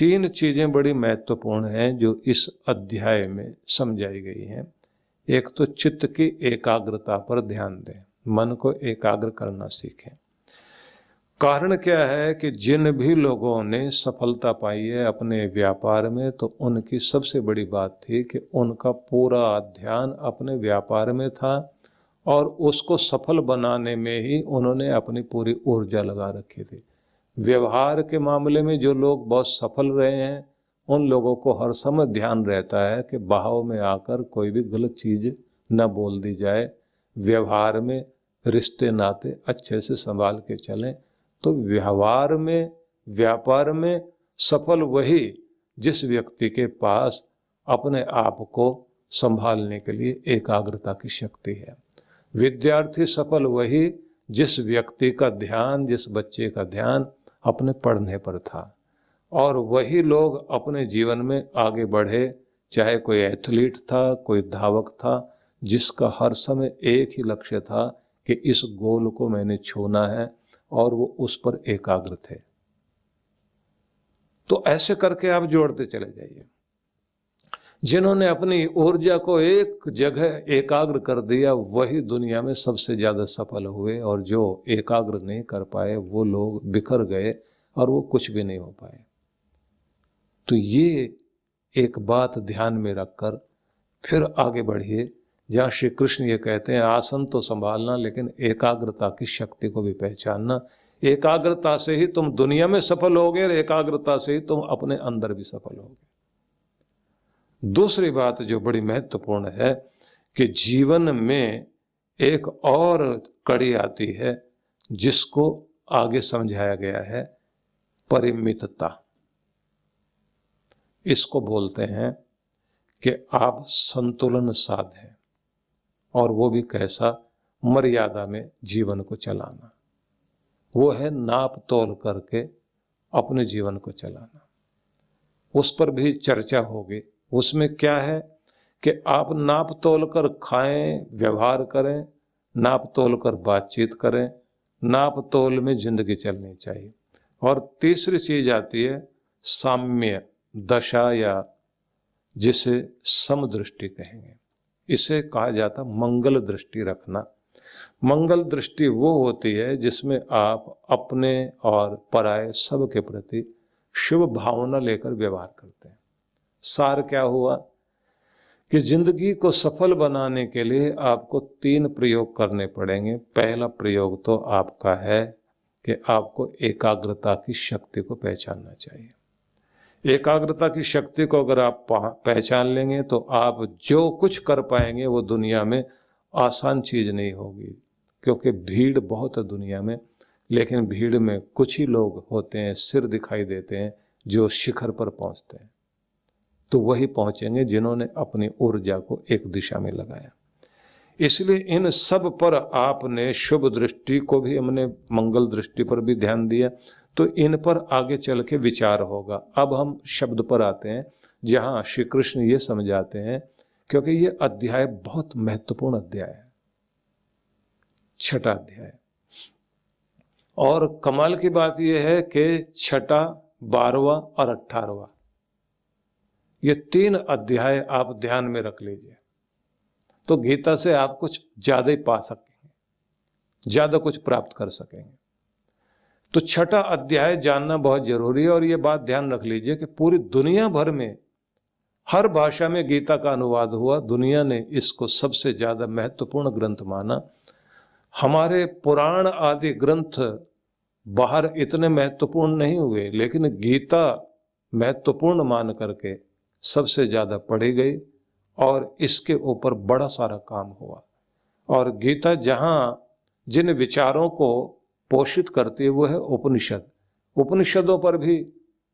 तीन चीजें बड़ी महत्वपूर्ण हैं जो इस अध्याय में समझाई गई हैं। एक तो चित्त की एकाग्रता पर ध्यान दें, मन को एकाग्र करना सीखें। कारण क्या है कि जिन भी लोगों ने सफलता पाई है अपने व्यापार में, तो उनकी सबसे बड़ी बात थी कि उनका पूरा ध्यान अपने व्यापार में था और उसको सफल बनाने में ही उन्होंने अपनी पूरी ऊर्जा लगा रखी थी। व्यवहार के मामले में जो लोग बहुत सफल रहे हैं, उन लोगों को हर समय ध्यान रहता है कि बहाव में आकर कोई भी गलत चीज न बोल दी जाए। व्यवहार में रिश्ते नाते अच्छे से संभाल के चलें। तो व्यवहार में, व्यापार में सफल वही जिस व्यक्ति के पास अपने आप को संभालने के लिए एकाग्रता की शक्ति है। विद्यार्थी सफल वही जिस व्यक्ति का ध्यान, जिस बच्चे का ध्यान अपने पढ़ने पर था। और वही लोग अपने जीवन में आगे बढ़े, चाहे कोई एथलीट था, कोई धावक था, जिसका हर समय एक ही लक्ष्य था कि इस गोल को मैंने छूना है, और वो उस पर एकाग्र थे। तो ऐसे करके आप जोड़ते चले जाइए। जिन्होंने अपनी ऊर्जा को एक जगह एकाग्र कर दिया, वही दुनिया में सबसे ज्यादा सफल हुए, और जो एकाग्र नहीं कर पाए वो लोग बिखर गए और वो कुछ भी नहीं हो पाए। तो ये एक बात ध्यान में रखकर फिर आगे बढ़िए, जहाँ श्री कृष्ण ये कहते हैं आसन तो संभालना, लेकिन एकाग्रता की शक्ति को भी पहचानना। एकाग्रता से ही तुम दुनिया में सफल होगे और एकाग्रता से ही तुम अपने अंदर भी सफल होगे। दूसरी बात जो बड़ी महत्वपूर्ण है कि जीवन में एक और कड़ी आती है जिसको आगे समझाया गया है, परिमितता। इसको बोलते हैं कि आप संतुलन साधें, और वो भी कैसा, मर्यादा में जीवन को चलाना। वो है नाप तोल करके अपने जीवन को चलाना। उस पर भी चर्चा होगी। उसमें क्या है कि आप नाप तोल कर खाएं, व्यवहार करें, नाप तोल कर बातचीत करें, नाप तोल में जिंदगी चलनी चाहिए। और तीसरी चीज आती है साम्य दशा, या जिसे समदृष्टि कहेंगे। इसे कहा जाता मंगल दृष्टि रखना। मंगल दृष्टि वो होती है जिसमें आप अपने और पराये सब के प्रति शुभ भावना लेकर व्यवहार करते हैं। सार क्या हुआ कि जिंदगी को सफल बनाने के लिए आपको 3 प्रयोग करने पड़ेंगे। पहला प्रयोग तो आपका है कि आपको एकाग्रता की शक्ति को पहचानना चाहिए। एकाग्रता की शक्ति को अगर आप पहचान लेंगे तो आप जो कुछ कर पाएंगे वो दुनिया में आसान चीज नहीं होगी, क्योंकि भीड़ बहुत है दुनिया में, लेकिन भीड़ में कुछ ही लोग होते हैं, सिर दिखाई देते हैं, जो शिखर पर पहुंचते हैं। तो वही पहुंचेंगे जिन्होंने अपनी ऊर्जा को एक दिशा में लगाया। इसलिए इन सब पर आपने शुभ दृष्टि को भी, हमने मंगल दृष्टि पर भी ध्यान दिया, तो इन पर आगे चल के विचार होगा। अब हम शब्द पर आते हैं, जहां श्री कृष्ण ये समझाते हैं, क्योंकि ये अध्याय बहुत महत्वपूर्ण अध्याय है, 6ठा अध्याय। और कमाल की बात यह है कि 6ठा, 12वां और 18वां, ये 3 अध्याय आप ध्यान में रख लीजिए, तो गीता से आप कुछ ज्यादा ही पा सकेंगे, ज्यादा कुछ प्राप्त कर सकेंगे। तो 6ठा अध्याय जानना बहुत जरूरी है। और ये बात ध्यान रख लीजिए कि पूरी दुनिया भर में हर भाषा में गीता का अनुवाद हुआ। दुनिया ने इसको सबसे ज्यादा महत्वपूर्ण ग्रंथ माना। हमारे पुराण आदि ग्रंथ बाहर इतने महत्वपूर्ण नहीं हुए, लेकिन गीता महत्वपूर्ण मान करके सबसे ज्यादा पढ़ी गई, और इसके ऊपर बड़ा सारा काम हुआ। और गीता जहां जिन विचारों को पोषित करती है वो है उपनिषद। उपनिषदों पर भी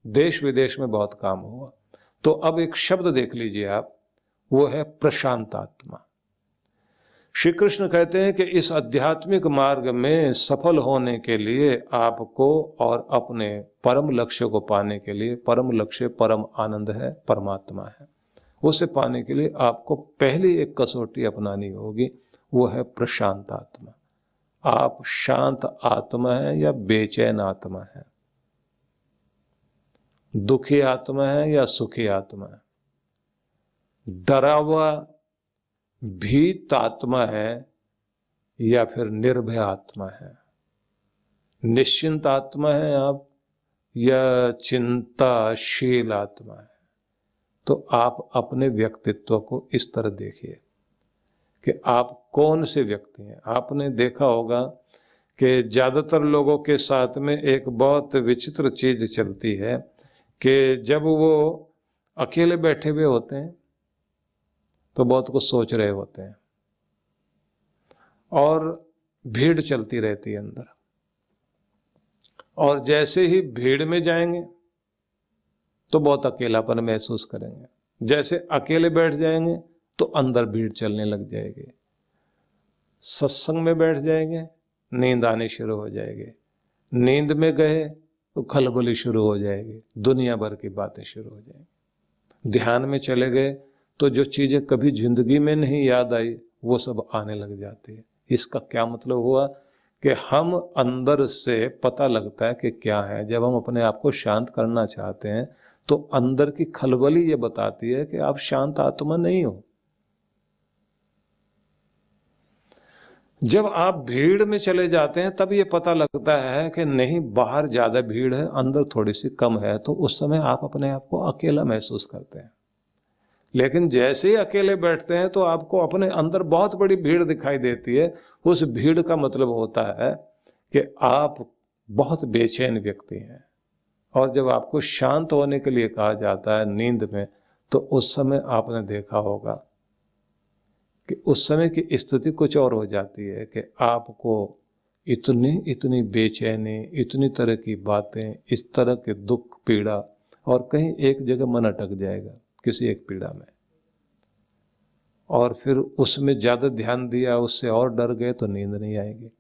देश विदेश में बहुत काम हुआ। तो अब एक शब्द देख लीजिए आप, वो है प्रशांत आत्मा। श्री कृष्ण कहते हैं कि इस आध्यात्मिक मार्ग में सफल होने के लिए आपको, और अपने परम लक्ष्य को पाने के लिए, परम लक्ष्य परम आनंद है, परमात्मा है, उसे पाने के लिए आपको पहली एक कसौटी अपनानी होगी, वो है प्रशांत आत्मा। आप शांत आत्मा है या बेचैन आत्मा है? दुखी आत्मा है या सुखी आत्मा है, डरा हुआ भीत आत्मा है या फिर निर्भय आत्मा है, निश्चिंत आत्मा है आप या चिंताशील आत्मा है। तो आप अपने व्यक्तित्व को इस तरह देखिए कि आप कौन से व्यक्ति हैं। आपने देखा होगा कि ज्यादातर लोगों के साथ में एक बहुत विचित्र चीज चलती है कि जब वो अकेले बैठे हुए होते हैं तो बहुत कुछ सोच रहे होते हैं और भीड़ चलती रहती है अंदर, और जैसे ही भीड़ में जाएंगे तो बहुत अकेलापन महसूस करेंगे, जैसे अकेले बैठ जाएंगे तो अंदर भीड़ चलने लग जाएगी, सत्संग में बैठ जाएंगे नींद आनी शुरू हो जाएगी, नींद में गए तो खलबली शुरू हो जाएगी, दुनिया भर की बातें शुरू हो जाएंगी, ध्यान में चले गए तो जो चीजें कभी जिंदगी में नहीं याद आई वो सब आने लग जाती है। इसका क्या मतलब हुआ कि हम अंदर से पता लगता है कि क्या है। जब हम अपने आप को शांत करना चाहते हैं तो अंदर की खलबली ये बताती है कि आप शांत आत्मा नहीं हो। जब आप भीड़ में चले जाते हैं तब ये पता लगता है कि नहीं, बाहर ज्यादा भीड़ है, अंदर थोड़ी सी कम है, तो उस समय आप अपने आप को अकेला महसूस करते हैं। लेकिन जैसे ही अकेले बैठते हैं तो आपको अपने अंदर बहुत बड़ी भीड़ दिखाई देती है। उस भीड़ का मतलब होता है कि आप बहुत बेचैन व्यक्ति हैं, और जब आपको शांत होने के लिए कहा जाता है नींद में, तो उस समय आपने देखा होगा कि उस समय की स्थिति कुछ और हो जाती है कि आपको इतनी बेचैनी, इतनी तरह की बातें, इस तरह के दुख पीड़ा, और कहीं एक जगह मन अटक जाएगा किसी एक पीड़ा में, और फिर उसमें ज्यादा ध्यान दिया, उससे और डर गए तो नींद नहीं आएगी।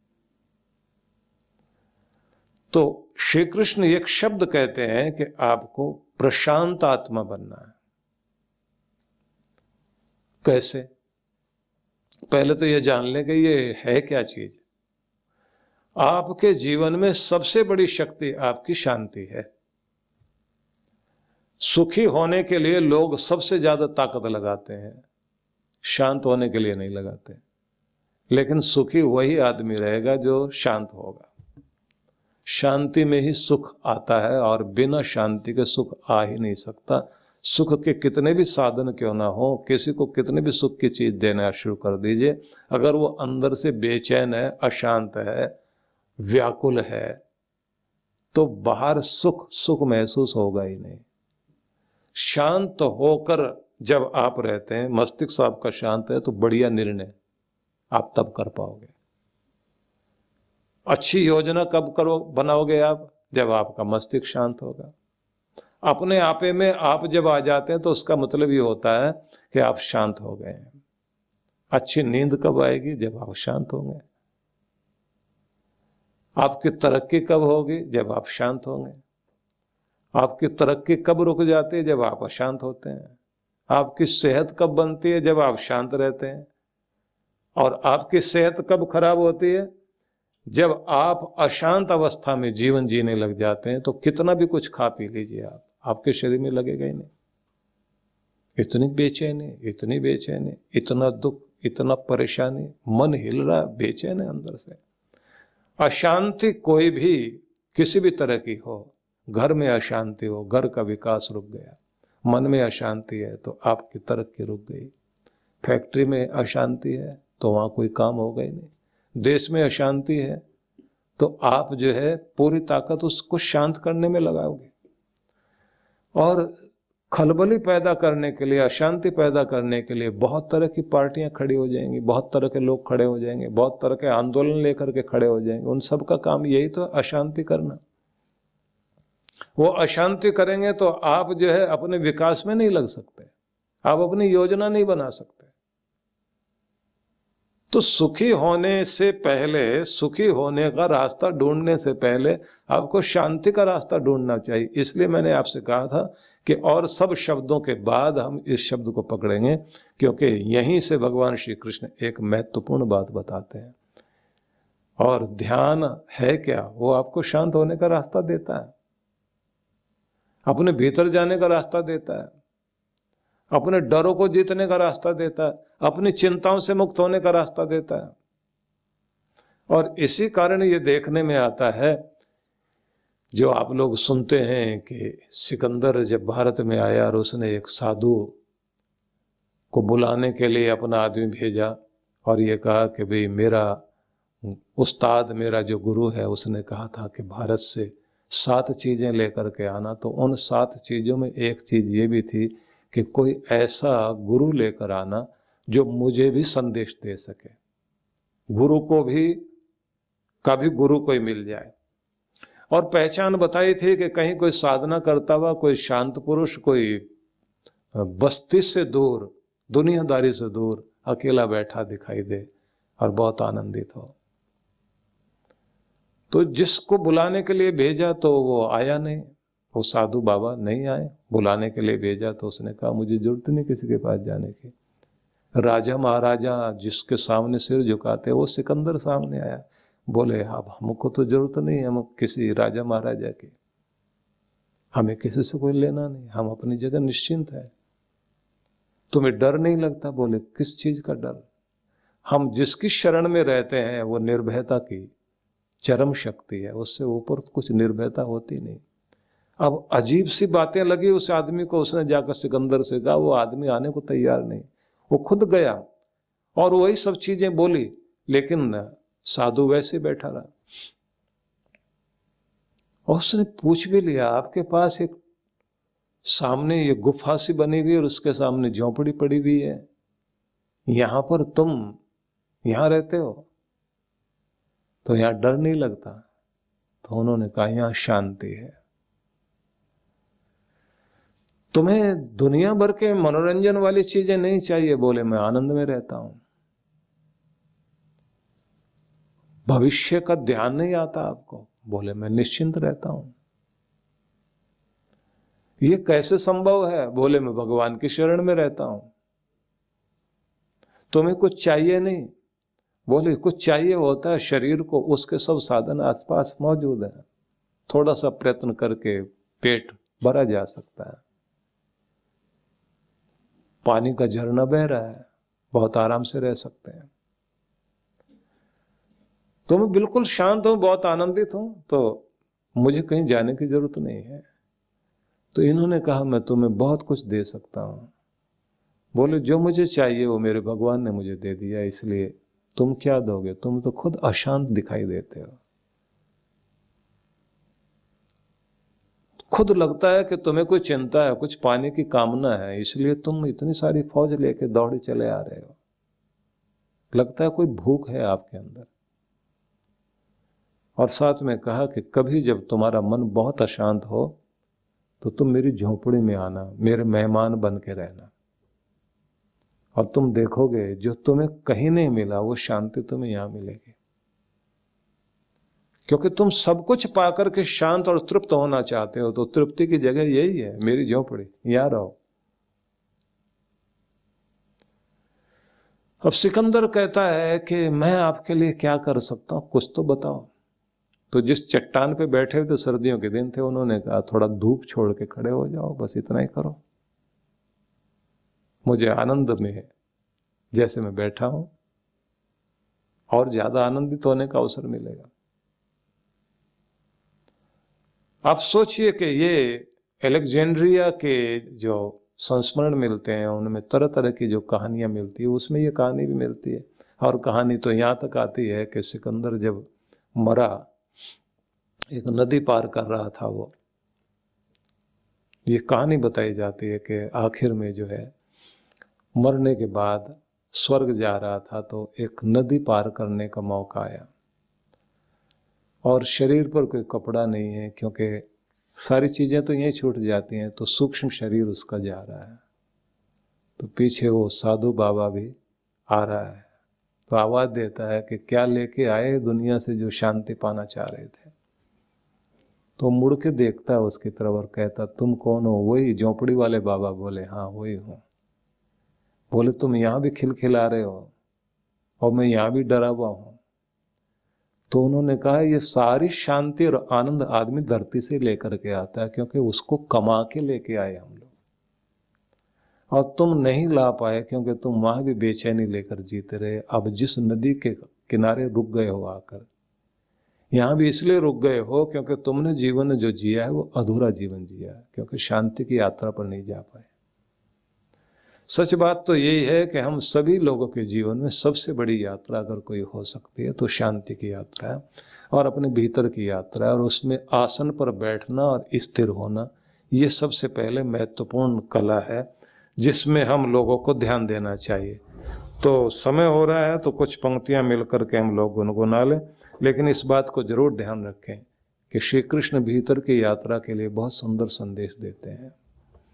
तो श्री कृष्ण एक शब्द कहते हैं कि आपको प्रशांत आत्मा बनना है। कैसे? पहले तो यह जान लें कि ये है क्या चीज। आपके जीवन में सबसे बड़ी शक्ति आपकी शांति है। सुखी होने के लिए लोग सबसे ज्यादा ताकत लगाते हैं, शांत होने के लिए नहीं लगाते। लेकिन सुखी वही आदमी रहेगा जो शांत होगा। शांति में ही सुख आता है, और बिना शांति के सुख आ ही नहीं सकता। सुख के कितने भी साधन क्यों ना हो, किसी को कितने भी सुख की चीज देना शुरू कर दीजिए, अगर वो अंदर से बेचैन है, अशांत है, व्याकुल है, तो बाहर सुख महसूस होगा ही नहीं। शांत होकर जब आप रहते हैं, मस्तिष्क आपका शांत है, तो बढ़िया निर्णय आप तब कर पाओगे। अच्छी योजना कब बनाओगे आप? जब आपका मस्तिष्क शांत होगा। अपने आपे में आप जब आ जाते हैं तो उसका मतलब ये होता है कि आप शांत हो गए हैं। अच्छी नींद कब आएगी? जब आप शांत होंगे। आपकी तरक्की कब होगी? जब आप शांत होंगे। आपकी तरक्की कब रुक जाती है? जब आप अशांत होते हैं। आपकी सेहत कब बनती है? जब आप शांत रहते हैं। और आपकी सेहत कब खराब होती है? जब आप अशांत अवस्था में जीवन जीने लग जाते हैं। तो कितना भी कुछ खा पी लीजिए आप, आपके शरीर में लगेगा ही नहीं। इतनी बेचैनी, इतना दुख, इतना परेशानी, मन हिल रहा, बेचैन है अंदर से। अशांति कोई भी किसी भी तरह की हो, घर में अशांति हो, घर का विकास रुक गया। मन में अशांति है तो आपकी तरक्की रुक गई। फैक्ट्री में अशांति है तो वहां कोई काम होगा ही नहीं। देश में अशांति है तो आप जो है पूरी ताकत उसको शांत करने में लगाओगे, और खलबली पैदा करने के लिए, अशांति पैदा करने के लिए बहुत तरह की पार्टियां खड़ी हो जाएंगी, बहुत तरह के लोग खड़े हो जाएंगे, बहुत तरह के आंदोलन लेकर के खड़े हो जाएंगे। उन सब का काम यही तो अशांति करना। वो अशांति करेंगे तो आप जो है अपने विकास में नहीं लग सकते, आप अपनी योजना नहीं बना सकते। तो सुखी होने से पहले, सुखी होने का रास्ता ढूंढने से पहले आपको शांति का रास्ता ढूंढना चाहिए। इसलिए मैंने आपसे कहा था कि और सब शब्दों के बाद हम इस शब्द को पकड़ेंगे, क्योंकि यहीं से भगवान श्री कृष्ण एक महत्वपूर्ण बात बताते हैं। और ध्यान है क्या? वो आपको शांत होने का रास्ता देता है। अपने भीतर जाने का रास्ता देता है, अपने डरों को जीतने का रास्ता देता है, अपनी चिंताओं से मुक्त होने का रास्ता देता है। और इसी कारण ये देखने में आता है, जो आप लोग सुनते हैं कि सिकंदर जब भारत में आया और उसने एक साधु को बुलाने के लिए अपना आदमी भेजा और ये कहा कि भाई मेरा उस्ताद, मेरा जो गुरु है, उसने कहा था कि भारत से 7 चीजें लेकर के आना। तो उन 7 चीजों में एक चीज ये भी थी कि कोई ऐसा गुरु लेकर आना जो मुझे भी संदेश दे सके, गुरु को भी कभी गुरु कोई मिल जाए। और पहचान बताई थी कि कहीं कोई साधना करता हुआ कोई शांत पुरुष, कोई बस्ती से दूर, दुनियादारी से दूर अकेला बैठा दिखाई दे और बहुत आनंदित हो। तो जिसको बुलाने के लिए भेजा तो वो आया नहीं, वो साधु बाबा नहीं आए। बुलाने के लिए भेजा तो उसने कहा मुझे जरूरत नहीं किसी के पास जाने की। राजा महाराजा जिसके सामने सिर झुकाते वो सिकंदर सामने आया। बोले अब हमको तो जरूरत नहीं है हम किसी राजा महाराजा की, हमें किसी से कोई लेना नहीं, हम अपनी जगह निश्चिंत है। तुम्हें डर नहीं लगता? बोले किस चीज का डर? हम जिसकी शरण में रहते हैं वो निर्भयता की चरम शक्ति है, उससे ऊपर कुछ निर्भयता होती नहीं। अब अजीब सी बातें लगी उस आदमी को, उसने जाकर सिकंदर से कहा, वो आदमी आने को तैयार नहीं, वो खुद गया और वही सब चीजें बोली, लेकिन साधु वैसे बैठा रहा। और उसने पूछ भी लिया, आपके पास एक सामने ये गुफा सी बनी हुई है और उसके सामने झोंपड़ी पड़ी हुई है, यहां पर तुम यहां रहते हो तो यहां डर नहीं लगता? तो उन्होंने कहा यहां शांति है, तुम्हें दुनिया भर के मनोरंजन वाली चीजें नहीं चाहिए। बोले मैं आनंद में रहता हूं, भविष्य का ध्यान नहीं आता आपको? बोले मैं निश्चिंत रहता हूं। ये कैसे संभव है? बोले मैं भगवान की शरण में रहता हूं। तुम्हें कुछ चाहिए नहीं? बोले कुछ चाहिए होता है शरीर को, उसके सब साधन आसपास मौजूद है, थोड़ा सा प्रयत्न करके पेट भरा जा सकता है। पानी का झरना बह रहा है, बहुत आराम से रह सकते हैं। तो मैं बिल्कुल शांत हूं, बहुत आनंदित हूं, तो मुझे कहीं जाने की जरूरत नहीं है। तो इन्होंने कहा मैं तुम्हें बहुत कुछ दे सकता हूं। बोले जो मुझे चाहिए वो मेरे भगवान ने मुझे दे दिया, इसलिए तुम क्या दोगे? तुम तो खुद अशांत दिखाई देते हो, खुद लगता है कि तुम्हें कोई चिंता है, कुछ पाने की कामना है, इसलिए तुम इतनी सारी फौज लेके दौड़े चले आ रहे हो। लगता है कोई भूख है आपके अंदर। और साथ में कहा कि कभी जब तुम्हारा मन बहुत अशांत हो तो तुम मेरी झोपड़ी में आना, मेरे मेहमान बन के रहना, और तुम देखोगे जो तुम्हें कहीं नहीं मिला वो शांति तुम्हें यहां मिलेगी। क्योंकि तुम सब कुछ पाकर के शांत और तृप्त होना चाहते हो, तो तृप्ति की जगह यही है, मेरी झोपड़ी, यहां रहो। अब सिकंदर कहता है कि मैं आपके लिए क्या कर सकता हूं, कुछ तो बताओ। तो जिस चट्टान पे बैठे हुए थे, सर्दियों के दिन थे, उन्होंने कहा थोड़ा धूप छोड़ के खड़े हो जाओ, बस इतना ही करो, मुझे आनंद में जैसे मैं बैठा हूं और ज्यादा आनंदित होने का अवसर मिलेगा। आप सोचिए कि ये अलेक्जेंड्रिया के जो संस्मरण मिलते हैं उनमें तरह तरह की जो कहानियां मिलती है, उसमें ये कहानी भी मिलती है। और कहानी तो यहां तक आती है कि सिकंदर जब मरा, एक नदी पार कर रहा था वो, ये कहानी बताई जाती है कि आखिर में जो है मरने के बाद स्वर्ग जा रहा था तो एक नदी पार करने का मौका आया, और शरीर पर कोई कपड़ा नहीं है क्योंकि सारी चीजें तो यहीं छूट जाती हैं, तो सूक्ष्म शरीर उसका जा रहा है। तो पीछे वो साधु बाबा भी आ रहा है, तो आवाज देता है कि क्या लेके आए दुनिया से जो शांति पाना चाह रहे थे। तो मुड़ के देखता है उसकी तरफ और कहता तुम कौन हो? वही झोंपड़ी वाले बाबा? बोले हाँ वही हूं। बोले तुम यहां भी खिलखिला रहे हो और मैं यहां भी डरा हुआ हूं। तो उन्होंने कहा ये सारी शांति और आनंद आदमी धरती से लेकर के आता है, क्योंकि उसको कमा के लेके आए हम लोग, और तुम नहीं ला पाए क्योंकि तुम वहां भी बेचैनी लेकर जीते रहे। अब जिस नदी के किनारे रुक गए हो आकर, यहां भी इसलिए रुक गए हो क्योंकि तुमने जीवन जो जिया है वो अधूरा जीवन जिया है, क्योंकि शांति की यात्रा पर नहीं जा पाए। सच बात तो यही है कि हम सभी लोगों के जीवन में सबसे बड़ी यात्रा अगर कोई हो सकती है तो शांति की यात्रा है, और अपने भीतर की यात्रा है, और उसमें आसन पर बैठना और स्थिर होना, ये सबसे पहले महत्वपूर्ण कला है जिसमें हम लोगों को ध्यान देना चाहिए। तो समय हो रहा है तो कुछ पंक्तियां मिलकर के हम लोग गुनगुना लें, लेकिन इस बात को जरूर ध्यान रखें कि श्री कृष्ण भीतर की यात्रा के लिए बहुत सुंदर संदेश देते हैं।